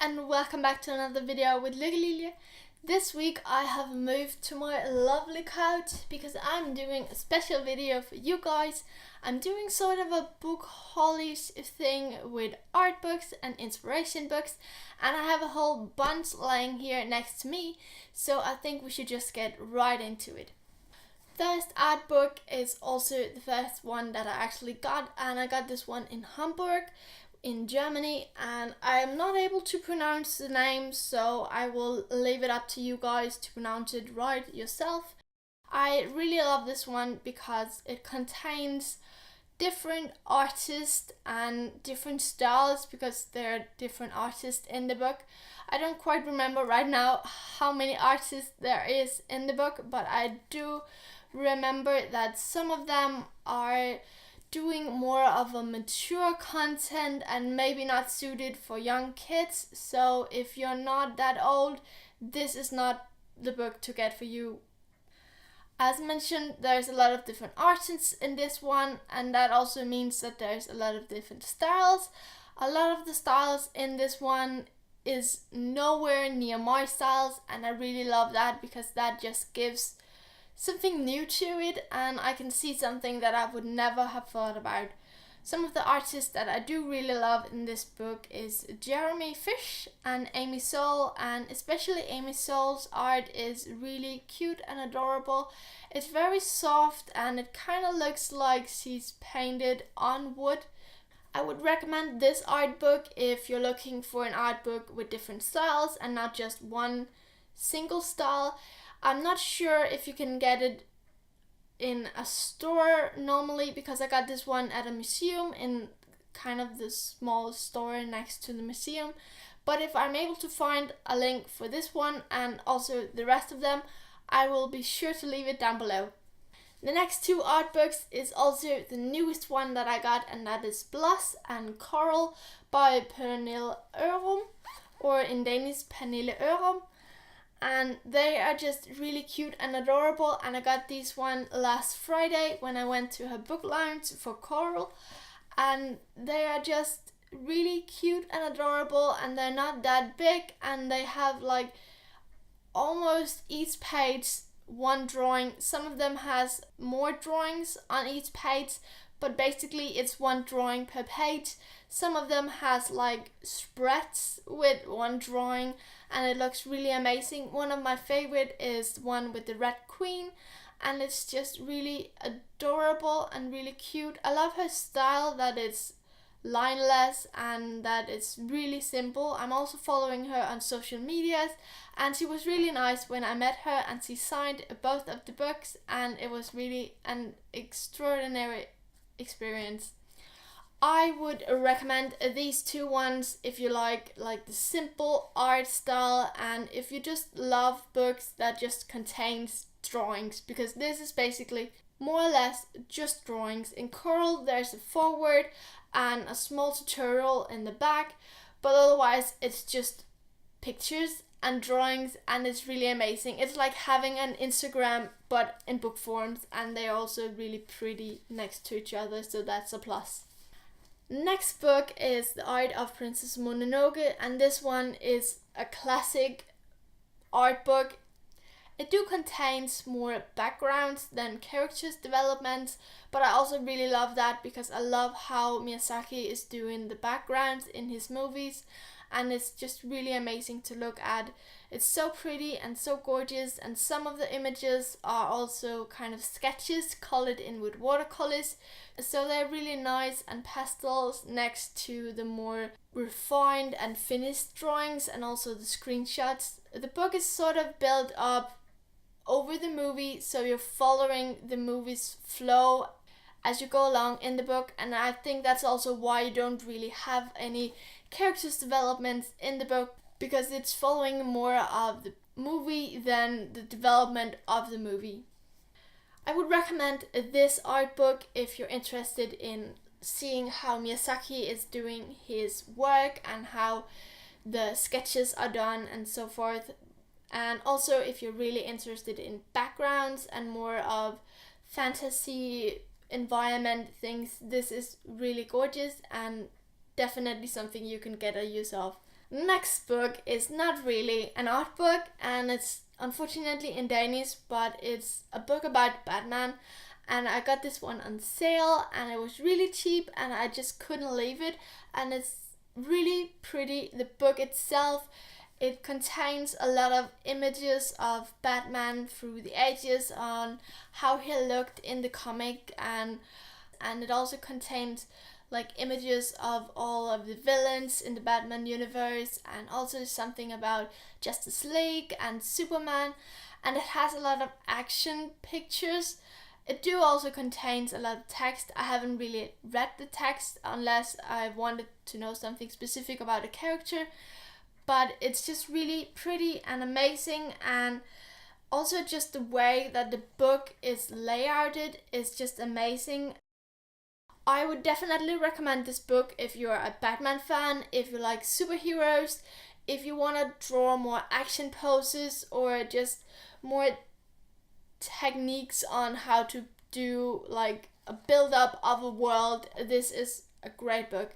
and welcome back to another video with Lilja. This week I have moved to my lovely couch because I'm doing a special video for you guys. I'm doing sort of a book holish thing with art books and inspiration books, and I have a whole bunch lying here next to me, so I think we should just get right into it. First art book is also the first one that I actually got, and I got this one in Hamburg in Germany, and I am not able to pronounce the name, so I will leave it up to you guys to pronounce it right yourself. I really love this one because it contains different artists and different styles, because there are different artists in the book. I don't quite remember right now how many artists there is in the book, but I do remember that some of them are doing more of a mature content and maybe not suited for young kids. So if you're not that old, this is not the book to get for you. As mentioned, there's a lot of different artists in this one, and that also means that there's a lot of different styles. A lot of the styles in this one is nowhere near my styles, and I really love that because that just gives something new to it, and I can see something that I would never have thought about. Some of the artists that I do really love in this book is Jeremy Fish and Amy Soul, and especially Amy Soul's art is really cute and adorable. It's very soft and it kind of looks like she's painted on wood. I would recommend this art book if you're looking for an art book with different styles and not just one single style. I'm not sure if you can get it in a store normally, because I got this one at a museum in kind of the small store next to the museum. But if I'm able to find a link for this one and also the rest of them, I will be sure to leave it down below. The next two art books is also the newest one that I got, and that is Blush and Coral by Pernille Ørum, or in Danish Pernille Ørum. And they are just really cute and adorable, and I got these one last Friday when I went to her book lounge for Coral, and they are just really cute and adorable, and they're not that big, and they have like almost each page one drawing. Some of them has more drawings on each page, but basically it's one drawing per page. Some of them has like spreads with one drawing, and it looks really amazing. One of my favorite is one with the Red Queen, and it's just really adorable and really cute. I love her style, that it's lineless and that it's really simple. I'm also following her on social medias, and she was really nice when I met her, and she signed both of the books, and it was really an extraordinary experience. I would recommend these two ones if you like the simple art style, and if you just love books that just contains drawings, because this is basically more or less just drawings. In Coral there's a foreword and a small tutorial in the back, but otherwise it's just pictures and drawings, and it's really amazing. It's like having an Instagram but in book forms, and they're also really pretty next to each other, so that's a plus. Next book is The Art of Princess Mononoke, and this one is a classic art book. It do contains more backgrounds than characters developments, but I also really love that because I love how Miyazaki is doing the backgrounds in his movies, and it's just really amazing to look at. It's so pretty and so gorgeous, and some of the images are also kind of sketches colored in with watercolors, so they're really nice and pastels next to the more refined and finished drawings and also the screenshots. The book is sort of built up over the movie, so you're following the movie's flow as you go along in the book, and I think that's also why you don't really have any characters developments in the book, because it's following more of the movie than the development of the movie. I would recommend this art book if you're interested in seeing how Miyazaki is doing his work and how the sketches are done and so forth. And also if you're really interested in backgrounds and more of fantasy environment things, this is really gorgeous and definitely something you can get a use of. Next book is not really an art book, and it's unfortunately in Danish, but it's a book about Batman. And I got this one on sale, and it was really cheap, and I just couldn't leave it. And it's really pretty. The book itself, it contains a lot of images of Batman through the ages on how he looked in the comic, and it also contains like images of all of the villains in the Batman universe, and also something about Justice League and Superman, and it has a lot of action pictures. It do also contains a lot of text. I haven't really read the text unless I wanted to know something specific about a character, but it's just really pretty and amazing, and also just the way that the book is layouted is just amazing. I would definitely recommend this book if you're a Batman fan, if you like superheroes, if you want to draw more action poses or just more techniques on how to do like a build up of a world. This is a great book.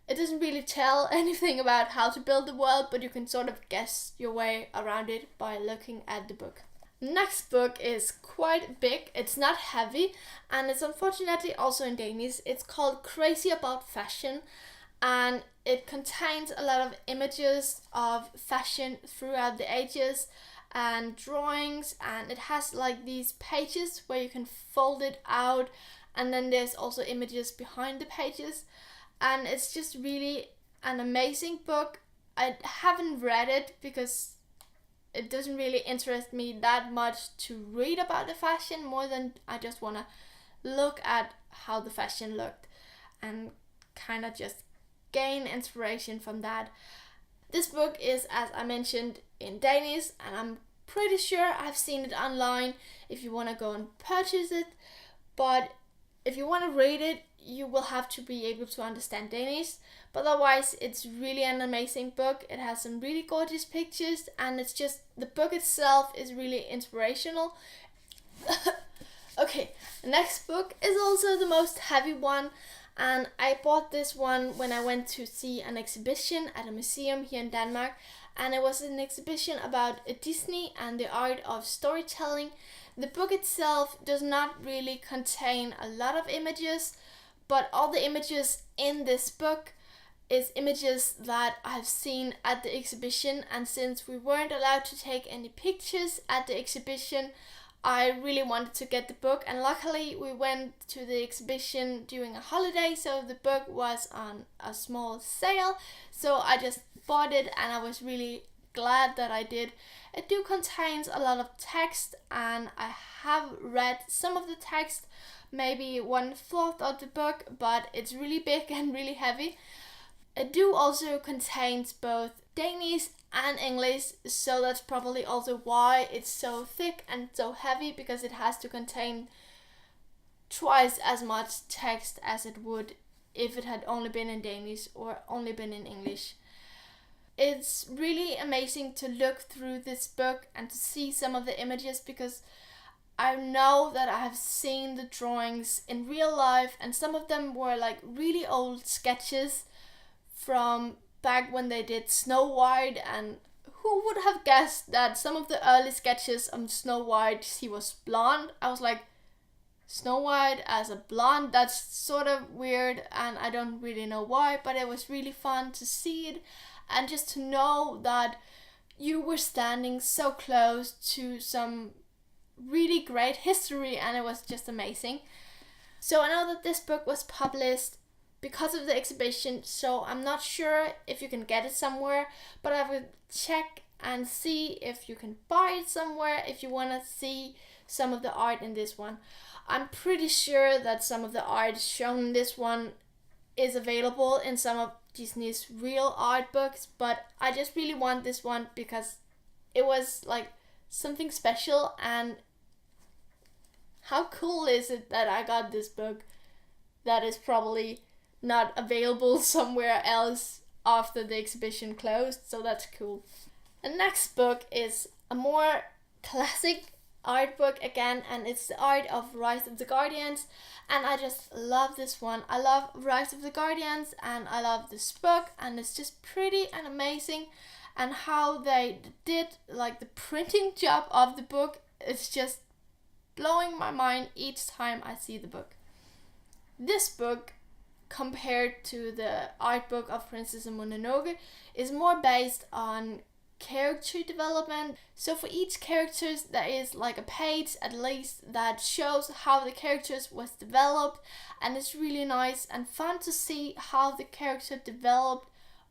It doesn't really tell anything about how to build the world, but you can sort of guess your way around it by looking at the book. Next book is quite big, it's not heavy, and it's unfortunately also in Danish. It's called Crazy About Fashion, and it contains a lot of images of fashion throughout the ages and drawings, and it has like these pages where you can fold it out, and then there's also images behind the pages, and it's just really an amazing book. I haven't read it because it doesn't really interest me that much to read about the fashion, more than I just want to look at how the fashion looked and kind of just gain inspiration from that. This book is, as I mentioned, in Danish, and I'm pretty sure I've seen it online if you want to go and purchase it, but if you want to read it, you will have to be able to understand Danish. But otherwise, it's really an amazing book. It has some really gorgeous pictures, and it's just, the book itself is really inspirational. Okay, the next book is also the most heavy one, and I bought this one when I went to see an exhibition at a museum here in Denmark, and it was an exhibition about Disney and the art of storytelling. The book itself does not really contain a lot of images, but all the images in this book is images that I've seen at the exhibition, and since we weren't allowed to take any pictures at the exhibition, I really wanted to get the book, and luckily we went to the exhibition during a holiday, so the book was on a small sale, so I just bought it, and I was really glad that I did. It do contains a lot of text, and I have read some of the text, maybe 1/4 of the book, but it's really big and really heavy. It do also contains both Danish and English, so that's probably also why it's so thick and so heavy, because it has to contain twice as much text as it would if it had only been in Danish or only been in English. It's really amazing to look through this book and to see some of the images, because I know that I have seen the drawings in real life, and some of them were like really old sketches from back when they did Snow White, and who would have guessed that some of the early sketches of Snow White, she was blonde. I was like, Snow White as a blonde, that's sort of weird, and I don't really know why, but it was really fun to see it, and just to know that you were standing so close to some really great history, and it was just amazing. So I know that this book was published because of the exhibition, so I'm not sure if you can get it somewhere, but I will check and see if you can buy it somewhere if you want to see some of the art in this one. I'm pretty sure that some of the art shown in this one is available in some of Disney's real art books, but I just really want this one because it was like something special, and how cool is it that I got this book that is probably not available somewhere else after the exhibition closed, so that's cool. The next book is a more classic art book again, and it's the art of Rise of the Guardians, and I just love this one. I love Rise of the Guardians and I love this book, and it's just pretty and amazing, and how they did like the printing job of the book is just blowing my mind each time I see the book. This book, compared to the art book of Princess Mononoke, is more based on character development. So for each character there is like a page at least that shows how the characters was developed, and it's really nice and fun to see how the character developed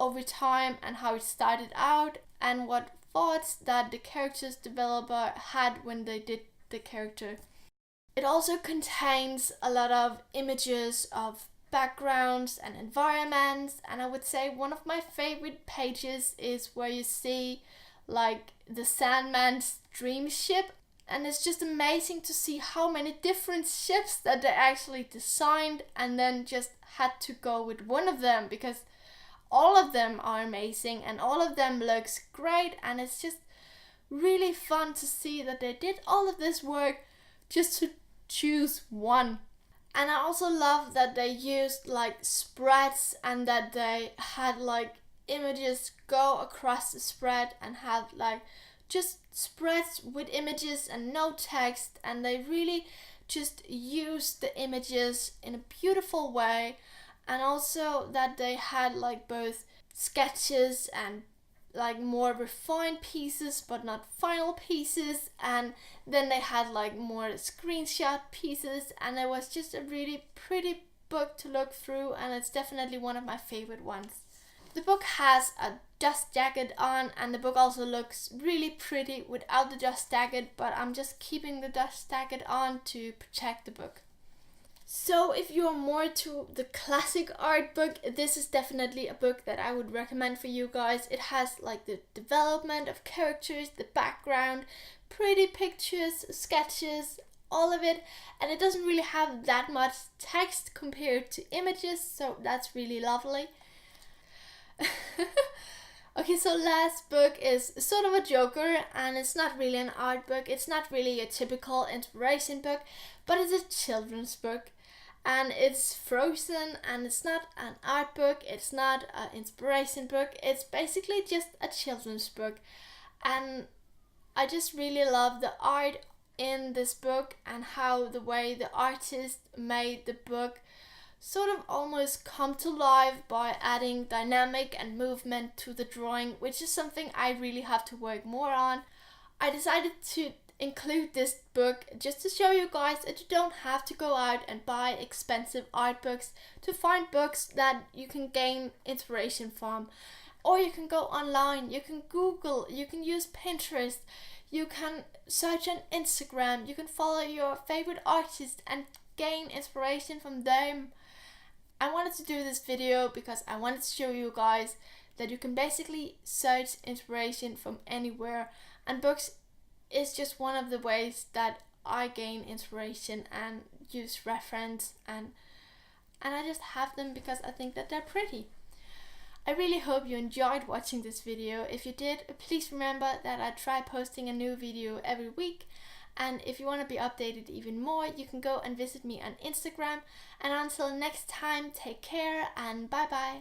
over time and how it started out and what thoughts that the character's developer had when they did the character. It also contains a lot of images of backgrounds and environments, and I would say one of my favorite pages is where you see like the Sandman's dream ship, and it's just amazing to see how many different ships that they actually designed and then just had to go with one of them, because all of them are amazing and all of them looks great, and it's just really fun to see that they did all of this work just to choose one. And I also love that they used like spreads, and that they had like images go across the spread and have like just spreads with images and no text, and they really just used the images in a beautiful way. And also that they had like both sketches and like more refined pieces but not final pieces, and then they had like more screenshot pieces, and it was just a really pretty book to look through, and it's definitely one of my favorite ones. The book has a dust jacket on, and the book also looks really pretty without the dust jacket, but I'm just keeping the dust jacket on to protect the book. So if you're more to the classic art book, this is definitely a book that I would recommend for you guys. It has like the development of characters, the background, pretty pictures, sketches, all of it, and it doesn't really have that much text compared to images, so that's really lovely. Okay, so last book is sort of a joker, and it's not really an art book, it's not really a typical inspiration book, but it's a children's book. And it's Frozen, and it's not an art book, it's not an inspiration book, it's basically just a children's book. And I just really love the art in this book, and how the way the artist made the book sort of almost come to life by adding dynamic and movement to the drawing, which is something I really have to work more on. I decided to include this book just to show you guys that you don't have to go out and buy expensive art books to find books that you can gain inspiration from. Or you can go online, you can Google, you can use Pinterest, you can search on Instagram, you can follow your favorite artists and gain inspiration from them. I wanted to do this video because I wanted to show you guys that you can basically search inspiration from anywhere, and books is just one of the ways that I gain inspiration and use reference, and I just have them because I think that they're pretty. I really hope you enjoyed watching this video. If you did, please remember that I try posting a new video every week, and if you want to be updated even more, you can go and visit me on Instagram. And until next time, take care and bye bye.